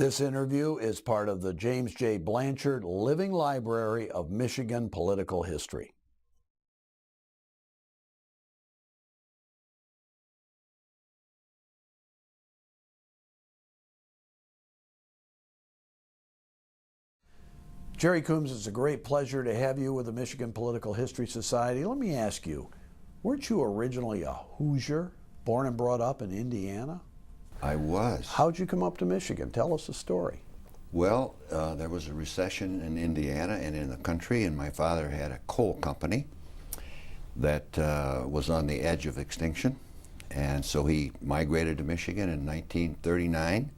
This interview is part of the James J. Blanchard Living Library of Michigan Political History. Jerry Coomes, it's a great pleasure to have you with the Michigan Political History Society. Let me ask you, weren't you originally a Hoosier, born and brought up in Indiana? I was. How'd you come up to Michigan? Tell us the story. Well, there was a recession in Indiana and in the country, and my father had a coal company that was on the edge of extinction. And so he migrated to Michigan in 1939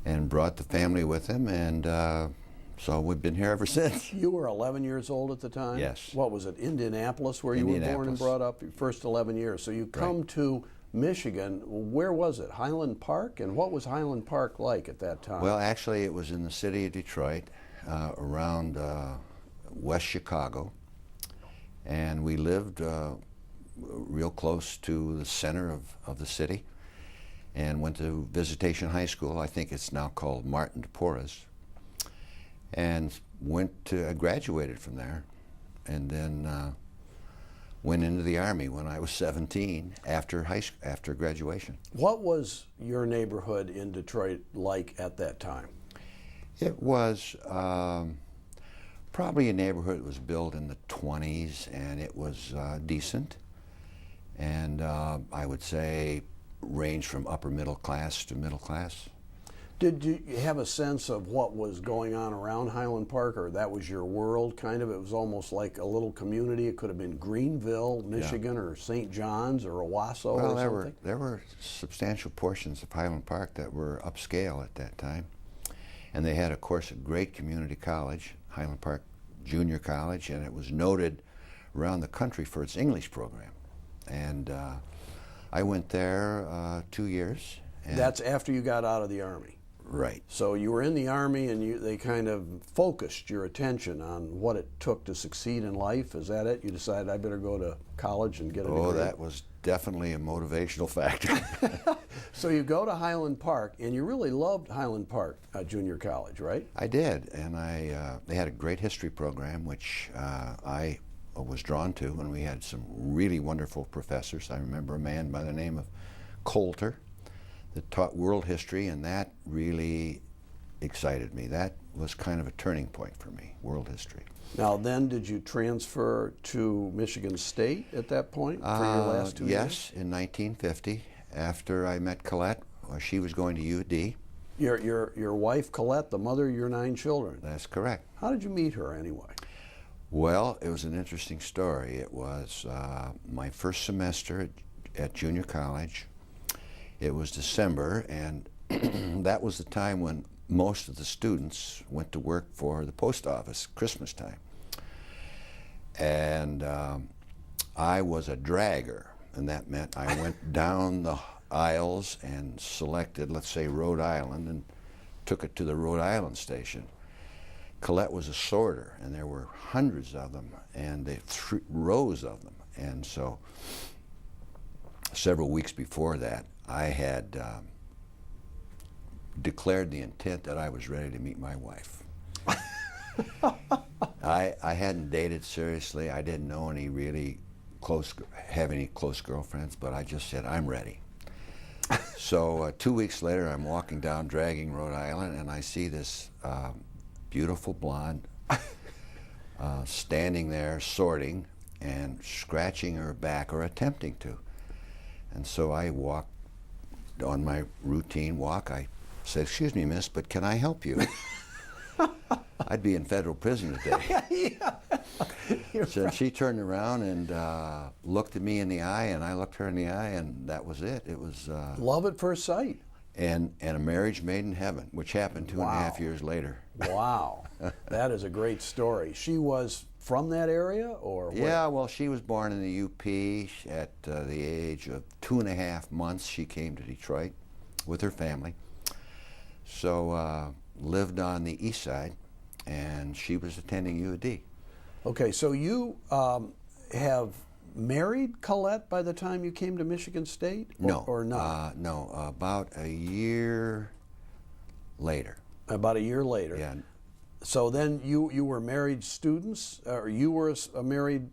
and brought the family with him, and so we've been here ever since. You were 11 years old at the time? Yes. What was it, Indianapolis, where you were born and brought up your first 11 years? So you come to Michigan. Where was it? Highland Park? And what was Highland Park like at that time? Well, actually, it was in the city of Detroit, around West Chicago. And we lived real close to the center of the city and went to Visitation High School. I think it's now called Martin de Porres. And graduated from there, and then went into the Army when I was 17 after graduation. What was your neighborhood in Detroit like at that time? It was probably a neighborhood that was built in the 20s, and it was decent, and I would say ranged from upper middle class to middle class. Did you have a sense of what was going on around Highland Park, or that was your world, kind of? It was almost like a little community. It could have been Greenville, Michigan, or St. John's, or Owasso, or something? There were substantial portions of Highland Park that were upscale at that time. And they had, of course, a great community college, Highland Park Junior College, and it was noted around the country for its English program. And I went there 2 years. And that's after you got out of the Army? Right. So you were in the Army, and they kind of focused your attention on what it took to succeed in life. Is that it? You decided, I better go to college and get a degree? Oh, that was definitely a motivational factor. So you go to Highland Park, and you really loved Highland Park Junior College, right? I did, and they had a great history program, which I was drawn to, and we had some really wonderful professors. I remember a man by the name of Coulter that taught world history, and that really excited me. That was kind of a turning point for me, world history. Now then, did you transfer to Michigan State at that point for your last 2 years? Yes, in 1950, after I met Colette. She was going to UD. Your wife, Colette, the mother of your 9 children. That's correct. How did you meet her anyway? Well, it was an interesting story. It was my first semester at junior college. It was December, and that was the time when most of the students went to work for the post office, Christmas time. And I was a dragger, and that meant I went down the aisles and selected, let's say, Rhode Island, and took it to the Rhode Island station. Colette was a sorter, and there were hundreds of them, and rows of them. And so several weeks before that, I had declared the intent that I was ready to meet my wife. I hadn't dated seriously. I didn't know any really have any close girlfriends, but I just said, I'm ready. So 2 weeks later, I'm walking down Dragging, Rhode Island, and I see this beautiful blonde standing there sorting and scratching her back, or attempting to. And so I walked on my routine walk. I said, excuse me, miss, but can I help you? I'd be in federal prison today. So she turned around and looked at me in the eye, and I looked her in the eye, and that was it. It was love at first sight. And a marriage made in heaven, which happened 2.5 years later. Wow, that is a great story. She was from that area, or what? Yeah, well, she was born in the UP. At the age of 2.5 months, she came to Detroit with her family. So lived on the east side, and she was attending UD. Okay, so you have married Colette by the time you came to Michigan State? No. Or not? No, about a year later. About a year later. Yeah. So then you were married students, or you were a married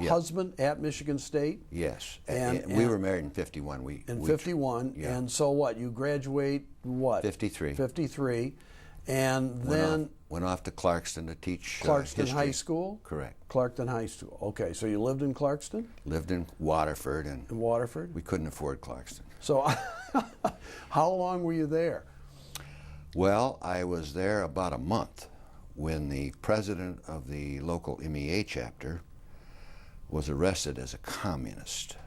husband at Michigan State? Yes. And we were married in 51. In 51. Yeah. And so what? You graduate what? 53. 53. And then went off to Clarkston to teach Clarkston history. High School? Correct. Clarkston High School. Okay, so you lived in Clarkston? Lived in Waterford, and In Waterford? we couldn't afford Clarkston. So how long were you there? Well, I was there about a month when the president of the local MEA chapter was arrested as a communist.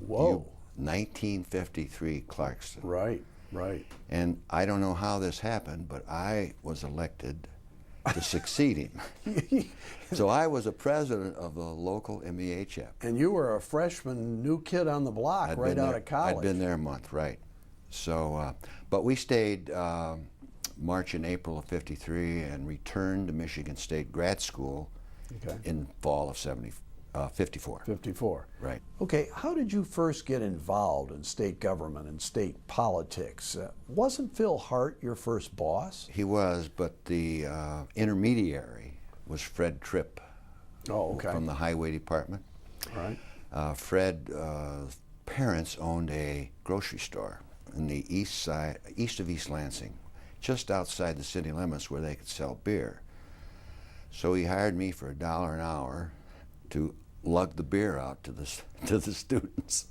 Whoa. 1953 Clarkston. Right, right. And I don't know how this happened, but I was elected to succeed him. So I was a president of the local MEA chapter. And you were a freshman, new kid on the block, right out of college. I'd been there a month, right. So, but we stayed March and April of 53 and returned to Michigan State grad school in fall of 54. 54. Right. Okay, how did you first get involved in state government and state politics? Wasn't Phil Hart your first boss? He was, but the intermediary was Fred Tripp from the Highway Department. All right. Fred's parents owned a grocery store in the east of East Lansing, just outside the city limits where they could sell beer. So he hired me for $1 an hour to lug the beer out to the students.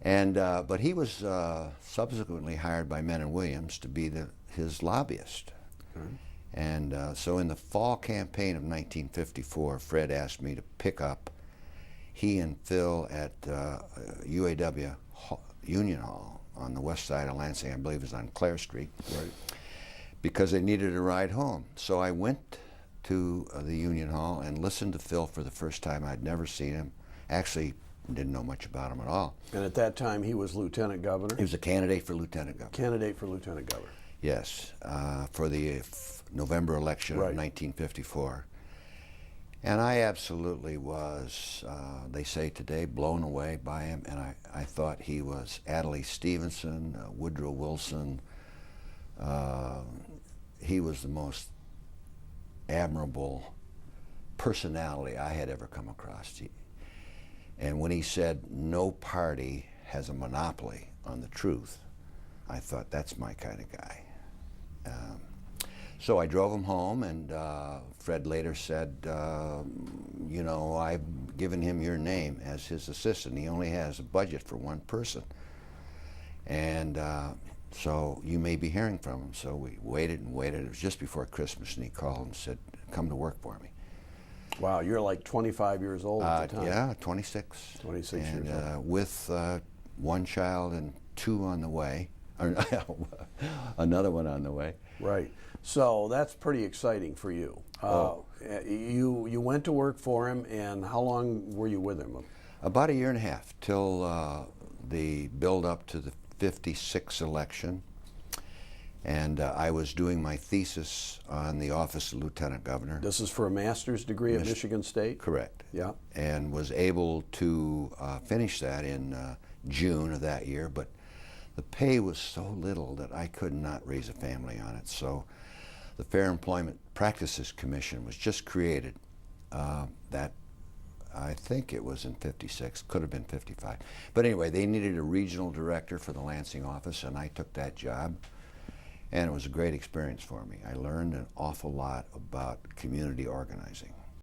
And but he was subsequently hired by Menn and Williams to be his lobbyist. And so in the fall campaign of 1954, Fred asked me to pick up he and Phil at UAW Union Hall on the west side of Lansing, I believe it was on Clare Street, because they needed a ride home. So I went to the Union Hall and listened to Phil for the first time. I'd never seen him. Actually, didn't know much about him at all. And at that time, he was lieutenant governor? He was a candidate for lieutenant governor. Candidate for lieutenant governor. Yes, for the November election of 1954. And I absolutely was, they say today, blown away by him. And I thought he was Adlai Stevenson, Woodrow Wilson. He was the most admirable personality I had ever come across. And when he said, "No party has a monopoly on the truth," I thought, that's my kind of guy. So I drove him home, and Fred later said, you know, I've given him your name as his assistant. He only has a budget for one person. And so you may be hearing from him. So we waited and waited. It was just before Christmas, and he called and said, come to work for me. Wow, you're like 25 years old at the time. Yeah, 26. 26 and, years old. With one child and two on the way, or another one on the way. Right. So that's pretty exciting for you. You went to work for him, and how long were you with him? About a year and a half, till the build up to the 56 election. And I was doing my thesis on the office of lieutenant governor. This is for a master's degree at Michigan State? Correct. Yeah. And was able to finish that in June of that year, but the pay was so little that I could not raise a family on it. So the Fair Employment Practices Commission was just created. That I think it was in 56, could have been 55. But anyway, they needed a regional director for the Lansing office, and I took that job. And it was a great experience for me. I learned an awful lot about community organizing.